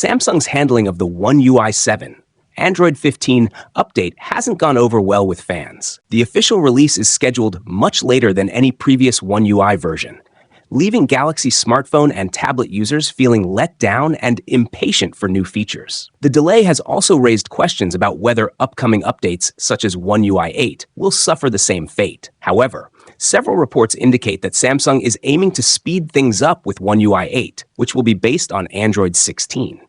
Samsung's handling of the One UI 7 Android 15 update hasn't gone over well with fans. The official release is scheduled much later than any previous One UI version, leaving Galaxy smartphone and tablet users feeling let down and impatient for new features. The delay has also raised questions about whether upcoming updates, such as One UI 8, will suffer the same fate. However, several reports indicate that Samsung is aiming to speed things up with One UI 8, which will be based on Android 16.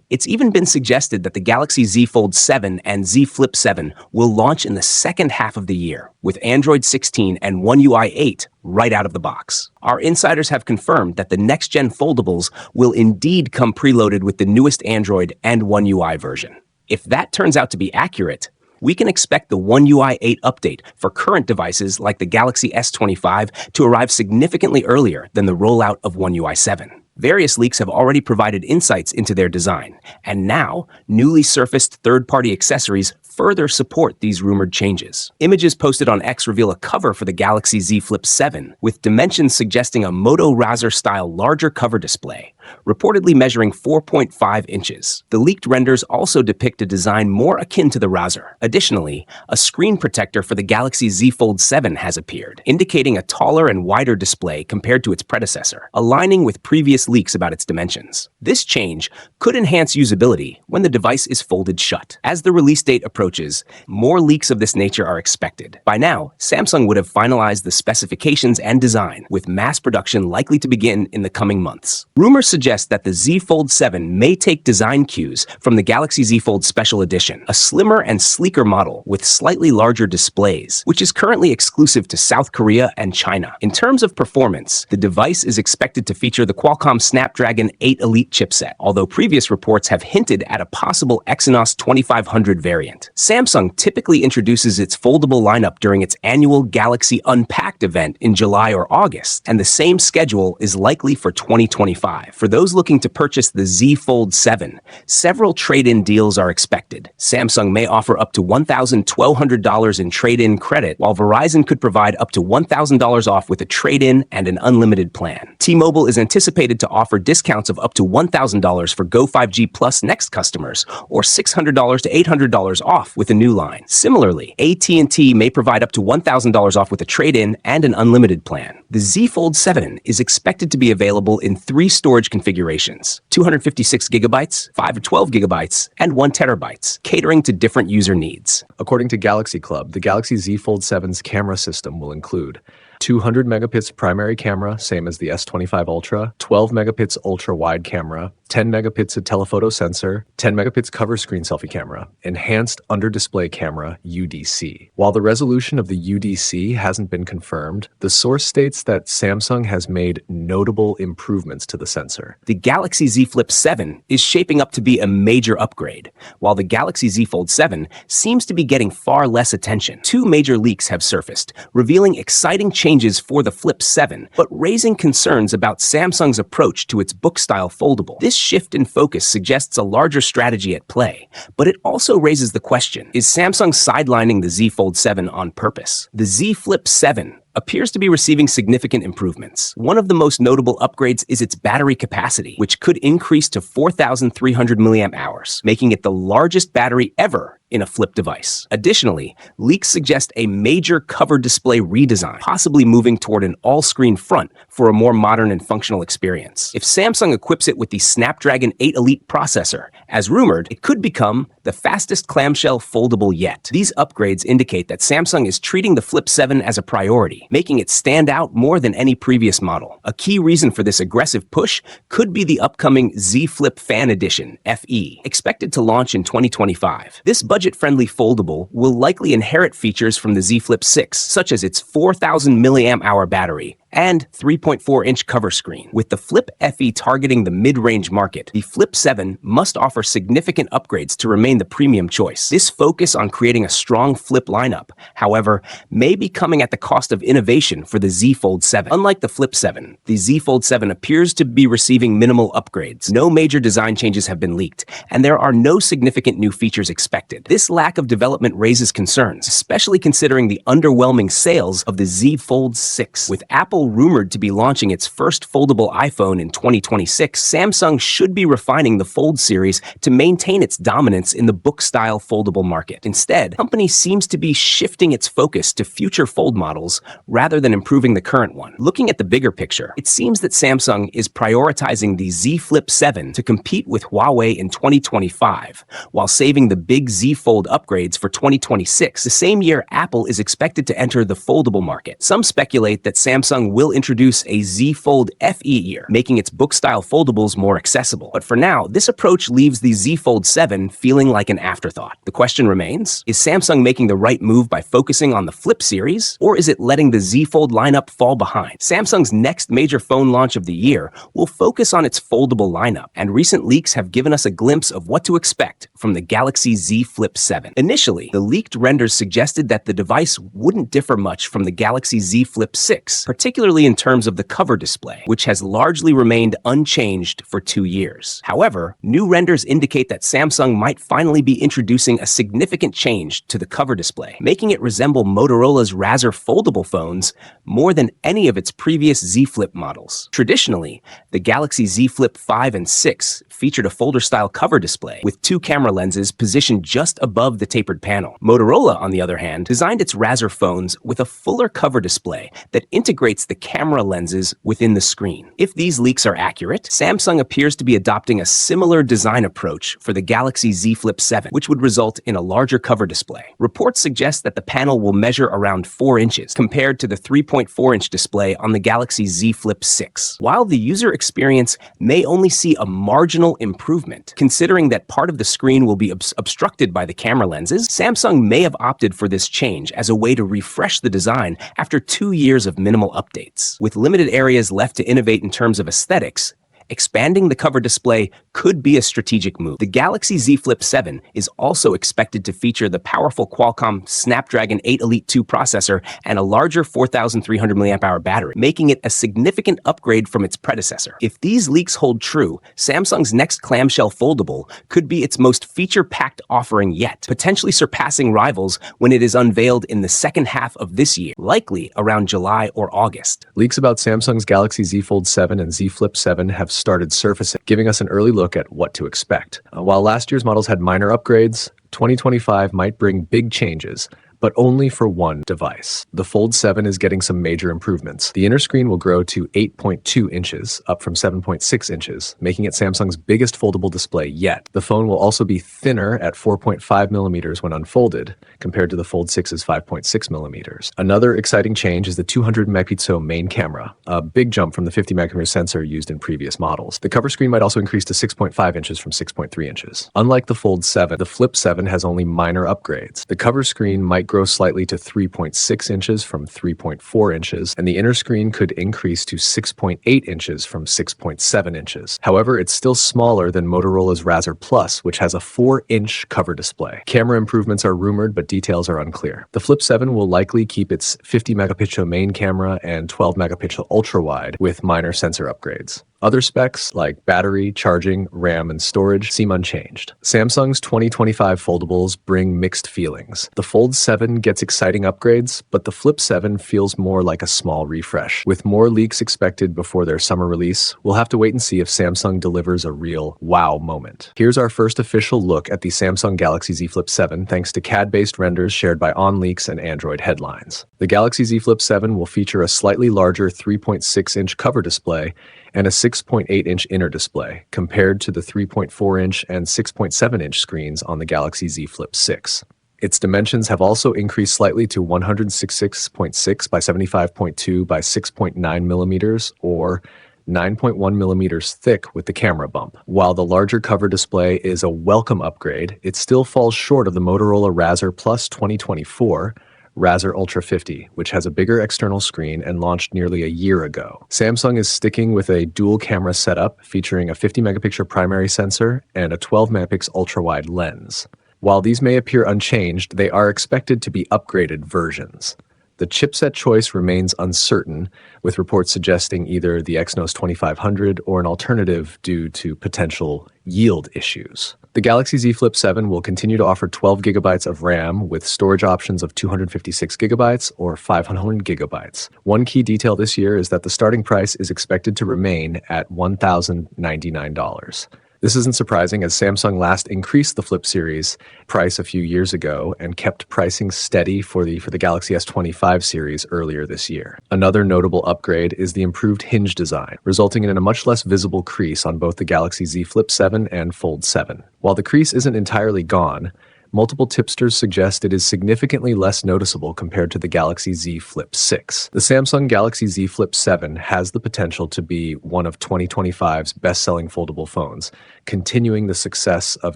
It's even been suggested that the Galaxy Z Fold 7 and Z Flip 7 will launch in the second half of the year, with Android 16 and One UI 8 right out of the box. Our insiders have confirmed that the next-gen foldables will indeed come preloaded with the newest Android and One UI version. If that turns out to be accurate, we can expect the One UI 8 update for current devices like the Galaxy S25 to arrive significantly earlier than the rollout of One UI 7. Various leaks have already provided insights into their design, and now newly surfaced third-party accessories further support these rumored changes. Images posted on X reveal a cover for the Galaxy Z Flip 7, with dimensions suggesting a Moto Razr-style larger cover display, reportedly measuring 4.5 inches. The leaked renders also depict a design more akin to the Razr. Additionally, a screen protector for the Galaxy Z Fold 7 has appeared, indicating a taller and wider display compared to its predecessor, aligning with previous leaks about its dimensions. This change could enhance usability when the device is folded shut. As the release date approaches, more leaks of this nature are expected. By now, Samsung would have finalized the specifications and design, with mass production likely to begin in the coming months. Rumors suggest that the Z Fold 7 may take design cues from the Galaxy Z Fold Special Edition, a slimmer and sleeker model with slightly larger displays, which is currently exclusive to South Korea and China. In terms of performance, the device is expected to feature the Qualcomm Snapdragon 8 Elite chipset, although previous reports have hinted at a possible Exynos 2500 variant. Samsung typically introduces its foldable lineup during its annual Galaxy Unpacked event in July or August, and the same schedule is likely for 2025. For those looking to purchase the Z Fold 7, several trade-in deals are expected. Samsung may offer up to $1,200 in trade-in credit, while Verizon could provide up to $1,000 off with a trade-in and an unlimited plan. T-Mobile is anticipated to offer discounts of up to $1,000 for Go 5G Plus Next customers, or $600 to $800 off with a new line. Similarly, AT&T may provide up to $1,000 off with a trade-in and an unlimited plan. The Z Fold 7 is expected to be available in 3 storage configurations: 256 gigabytes, 5 or 12 gigabytes, and 1 terabyte, catering to different user needs. According to Galaxy Club, the Galaxy Z Fold 7's camera system will include 200 megapixel primary camera, same as the S25 Ultra, 12 megapixel ultra-wide camera, 10 megapixel telephoto sensor, 10 megapixel cover screen selfie camera, enhanced under-display camera, UDC. While the resolution of the UDC hasn't been confirmed, the source states that Samsung has made notable improvements to the sensor. The Galaxy Z Flip 7 is shaping up to be a major upgrade, while the Galaxy Z Fold 7 seems to be getting far less attention. 2 major leaks have surfaced, revealing exciting changes for the Flip 7, but raising concerns about Samsung's approach to its book-style foldable. This shift in focus suggests a larger strategy at play, but it also raises the question, is Samsung sidelining the Z Fold 7 on purpose? The Z Flip 7 appears to be receiving significant improvements. One of the most notable upgrades is its battery capacity, which could increase to 4,300 mAh, making it the largest battery ever in a Flip device. Additionally, leaks suggest a major cover display redesign, possibly moving toward an all-screen front for a more modern and functional experience. If Samsung equips it with the Snapdragon 8 Elite processor, as rumored, it could become the fastest clamshell foldable yet. These upgrades indicate that Samsung is treating the Flip 7 as a priority, making it stand out more than any previous model. A key reason for this aggressive push could be the upcoming Z Flip Fan Edition, FE, expected to launch in 2025. This budget-friendly foldable will likely inherit features from the Z Flip 6, such as its 4,000 mAh battery and 3.4-inch cover screen. With the Flip FE targeting the mid-range market, the Flip 7 must offer significant upgrades to remain the premium choice. This focus on creating a strong Flip lineup, however, may be coming at the cost of innovation for the Z Fold 7. Unlike the Flip 7, the Z Fold 7 appears to be receiving minimal upgrades. No major design changes have been leaked, and there are no significant new features expected. This lack of development raises concerns, especially considering the underwhelming sales of the Z Fold 6. With Apple rumored to be launching its first foldable iPhone in 2026, Samsung should be refining the Fold series to maintain its dominance in the book-style foldable market. Instead, the company seems to be shifting its focus to future Fold models rather than improving the current one. Looking at the bigger picture, it seems that Samsung is prioritizing the Z Flip 7 to compete with Huawei in 2025, while saving the big Z Fold upgrades for 2026, the same year Apple is expected to enter the foldable market. Some speculate that Samsung will introduce a Z Fold FE year, making its book-style foldables more accessible. But for now, this approach leaves the Z Fold 7 feeling like an afterthought. The question remains, is Samsung making the right move by focusing on the Flip series, or is it letting the Z Fold lineup fall behind? Samsung's next major phone launch of the year will focus on its foldable lineup, and recent leaks have given us a glimpse of what to expect from the Galaxy Z Flip 7. Initially, the leaked renders suggested that the device wouldn't differ much from the Galaxy Z Flip 6, particularly in terms of the cover display, which has largely remained unchanged for 2 years. However, new renders indicate that Samsung might finally be introducing a significant change to the cover display, making it resemble Motorola's Razr foldable phones more than any of its previous Z Flip models. Traditionally, the Galaxy Z Flip 5 and 6 featured a folder-style cover display with 2 camera lenses positioned just above the tapered panel. Motorola, on the other hand, designed its Razr phones with a fuller cover display that integrates the camera lenses within the screen. If these leaks are accurate, Samsung appears to be adopting a similar design approach for the Galaxy Z Flip 7, which would result in a larger cover display. Reports suggest that the panel will measure around 4 inches, compared to the 3.4-inch display on the Galaxy Z Flip 6. While the user experience may only see a marginal improvement, considering that part of the screen will be obstructed by the camera lenses, Samsung may have opted for this change as a way to refresh the design after 2 years of minimal updates. With limited areas left to innovate in terms of aesthetics, expanding the cover display could be a strategic move. The Galaxy Z Flip 7 is also expected to feature the powerful Qualcomm Snapdragon 8 Elite 2 processor and a larger 4,300 mAh battery, making it a significant upgrade from its predecessor. If these leaks hold true, Samsung's next clamshell foldable could be its most feature-packed offering yet, potentially surpassing rivals when it is unveiled in the second half of this year, likely around July or August. Leaks about Samsung's Galaxy Z Fold 7 and Z Flip 7 have started surfacing, giving us an early look at what to expect. While last year's models had minor upgrades, 2025 might bring big changes, but only for one device. The Fold 7 is getting some major improvements. The inner screen will grow to 8.2 inches, up from 7.6 inches, making it Samsung's biggest foldable display yet. The phone will also be thinner at 4.5 millimeters when unfolded, compared to the Fold 6's 5.6 millimeters. Another exciting change is the 200 megapixel main camera, a big jump from the 50 megapixel sensor used in previous models. The cover screen might also increase to 6.5 inches from 6.3 inches. Unlike the Fold 7, the Flip 7 has only minor upgrades. The cover screen might grow slightly to 3.6 inches from 3.4 inches, and the inner screen could increase to 6.8 inches from 6.7 inches. However, it's still smaller than Motorola's Razr Plus, which has a 4-inch cover display. Camera improvements are rumored, but details are unclear. The Flip 7 will likely keep its 50 megapixel main camera and 12 megapixel ultra-wide with minor sensor upgrades. Other specs like battery, charging, RAM, and storage seem unchanged. Samsung's 2025 foldables bring mixed feelings. The Fold 7 gets exciting upgrades, but the Flip 7 feels more like a small refresh. With more leaks expected before their summer release, we'll have to wait and see if Samsung delivers a real wow moment. Here's our first official look at the Samsung Galaxy Z Flip 7 thanks to CAD-based renders shared by OnLeaks and Android Headlines. The Galaxy Z Flip 7 will feature a slightly larger 3.6-inch cover display and a 6.8-inch inner display, compared to the 3.4-inch and 6.7-inch screens on the Galaxy Z Flip 6. Its dimensions have also increased slightly to 166.6 by 75.2 by 6.9 millimeters, or 9.1 millimeters thick with the camera bump. While the larger cover display is a welcome upgrade, it still falls short of the Motorola Razr Plus 2024, Razr Ultra 50, which has a bigger external screen and launched nearly a year ago. Samsung is sticking with a dual camera setup featuring a 50 megapixel primary sensor and a 12 megapixel ultra-wide lens. While these may appear unchanged, they are expected to be upgraded versions. The chipset choice remains uncertain, with reports suggesting either the Exynos 2500 or an alternative due to potential yield issues. The Galaxy Z Flip 7 will continue to offer 12 gigabytes of RAM with storage options of 256 gigabytes or 500 gigabytes. One key detail this year is that the starting price is expected to remain at $1,099. This isn't surprising, as Samsung last increased the Flip series price a few years ago and kept pricing steady for the Galaxy S25 series earlier this year. Another notable upgrade is the improved hinge design, resulting in a much less visible crease on both the Galaxy Z Flip 7 and Fold 7. While the crease isn't entirely gone, multiple tipsters suggest it is significantly less noticeable compared to the Galaxy Z Flip 6. The Samsung Galaxy Z Flip 7 has the potential to be one of 2025's best-selling foldable phones, continuing the success of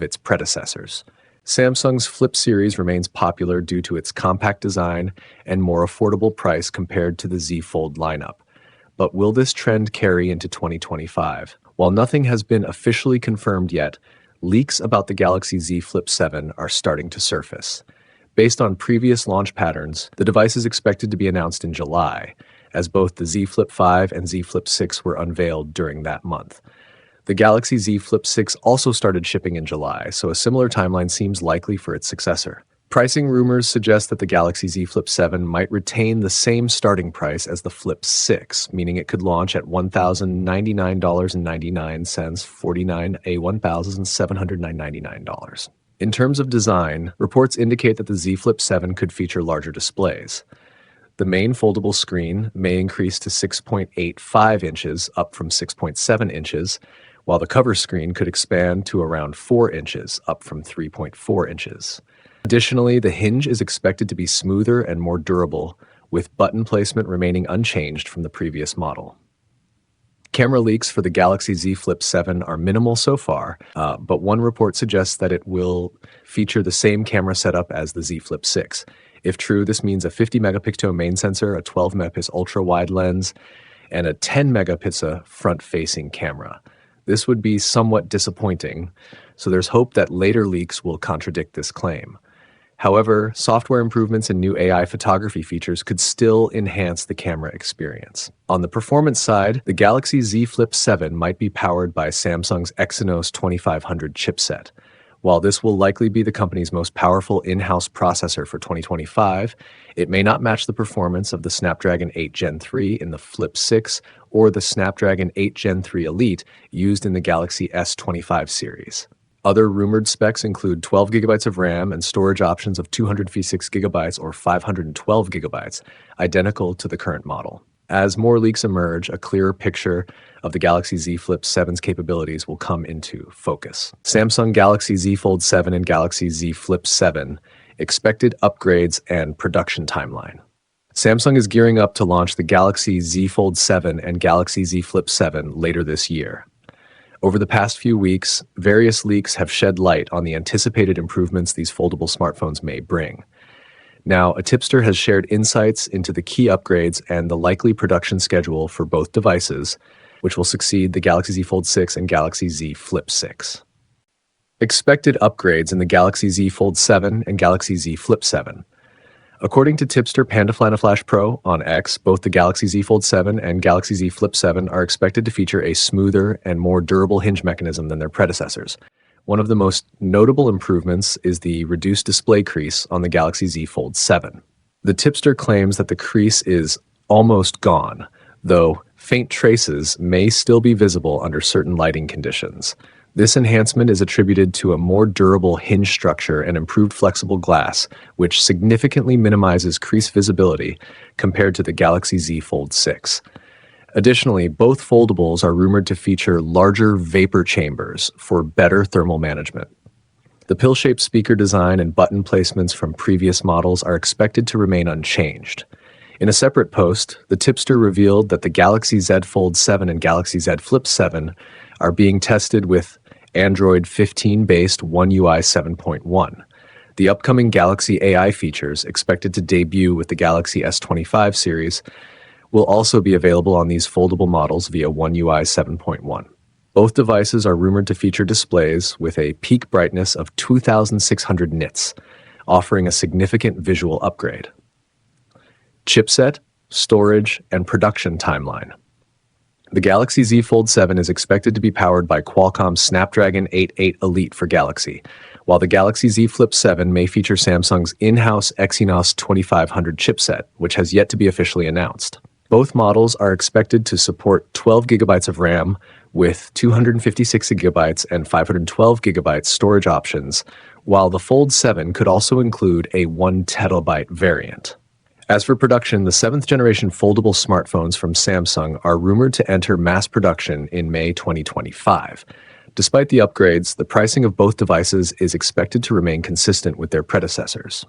its predecessors. Samsung's Flip series remains popular due to its compact design and more affordable price compared to the Z Fold lineup. But will this trend carry into 2025? While nothing has been officially confirmed yet, leaks about the Galaxy Z Flip 7 are starting to surface. Based on previous launch patterns, the device is expected to be announced in July, as both the Z Flip 5 and Z Flip 6 were unveiled during that month. The Galaxy Z Flip 6 also started shipping in July, so a similar timeline seems likely for its successor. Pricing rumors suggest that the Galaxy Z Flip 7 might retain the same starting price as the Flip 6, meaning it could launch at $1,099.99 49 $1,799. In terms of design, reports indicate that the Z Flip 7 could feature larger displays. The main foldable screen may increase to 6.85 inches, up from 6.7 inches, while the cover screen could expand to around 4 inches, up from 3.4 inches. Additionally, the hinge is expected to be smoother and more durable, with button placement remaining unchanged from the previous model. Camera leaks for the Galaxy Z Flip 7 are minimal so far, but one report suggests that it will feature the same camera setup as the Z Flip 6. If true, this means a 50-megapixel main sensor, a 12-megapixel ultra-wide lens, and a 10-megapixel front-facing camera. This would be somewhat disappointing, so there's hope that later leaks will contradict this claim. However, software improvements and new AI photography features could still enhance the camera experience. On the performance side, the Galaxy Z Flip 7 might be powered by Samsung's Exynos 2500 chipset. While this will likely be the company's most powerful in-house processor for 2025, it may not match the performance of the Snapdragon 8 Gen 3 in the Flip 6 or the Snapdragon 8 Gen 3 Elite used in the Galaxy S25 series. Other rumored specs include 12 gigabytes of RAM and storage options of 256 gigabytes or 512 gigabytes, identical to the current model. As more leaks emerge, a clearer picture of the Galaxy Z Flip 7's capabilities will come into focus. Samsung Galaxy Z Fold 7 and Galaxy Z Flip 7, expected upgrades and production timeline. Samsung is gearing up to launch the Galaxy Z Fold 7 and Galaxy Z Flip 7 later this year. Over the past few weeks, various leaks have shed light on the anticipated improvements these foldable smartphones may bring. Now, a tipster has shared insights into the key upgrades and the likely production schedule for both devices, which will succeed the Galaxy Z Fold 6 and Galaxy Z Flip 6. Expected upgrades in the Galaxy Z Fold 7 and Galaxy Z Flip 7. According to tipster PandaFlanaFlash Pro on X, both the Galaxy Z Fold 7 and Galaxy Z Flip 7 are expected to feature a smoother and more durable hinge mechanism than their predecessors. One of the most notable improvements is the reduced display crease on the Galaxy Z Fold 7. The tipster claims that the crease is almost gone, though faint traces may still be visible under certain lighting conditions. This enhancement is attributed to a more durable hinge structure and improved flexible glass, which significantly minimizes crease visibility compared to the Galaxy Z Fold 6. Additionally, both foldables are rumored to feature larger vapor chambers for better thermal management. The pill-shaped speaker design and button placements from previous models are expected to remain unchanged. In a separate post, the tipster revealed that the Galaxy Z Fold 7 and Galaxy Z Flip 7 are being tested with Android 15-based One UI 7.1. The upcoming Galaxy AI features, expected to debut with the Galaxy S25 series, will also be available on these foldable models via One UI 7.1. Both devices are rumored to feature displays with a peak brightness of 2,600 nits, offering a significant visual upgrade. chipset, storage, and production timeline. The Galaxy Z Fold 7 is expected to be powered by Qualcomm's Snapdragon 88 Elite for Galaxy, while the Galaxy Z Flip 7 may feature Samsung's in-house Exynos 2500 chipset, which has yet to be officially announced. Both models are expected to support 12 gigabytes of RAM with 256 gigabytes and 512 gigabytes storage options, while the Fold 7 could also include a 1 terabyte variant. As for production, the 7th generation foldable smartphones from Samsung are rumored to enter mass production in May 2025. Despite the upgrades, the pricing of both devices is expected to remain consistent with their predecessors.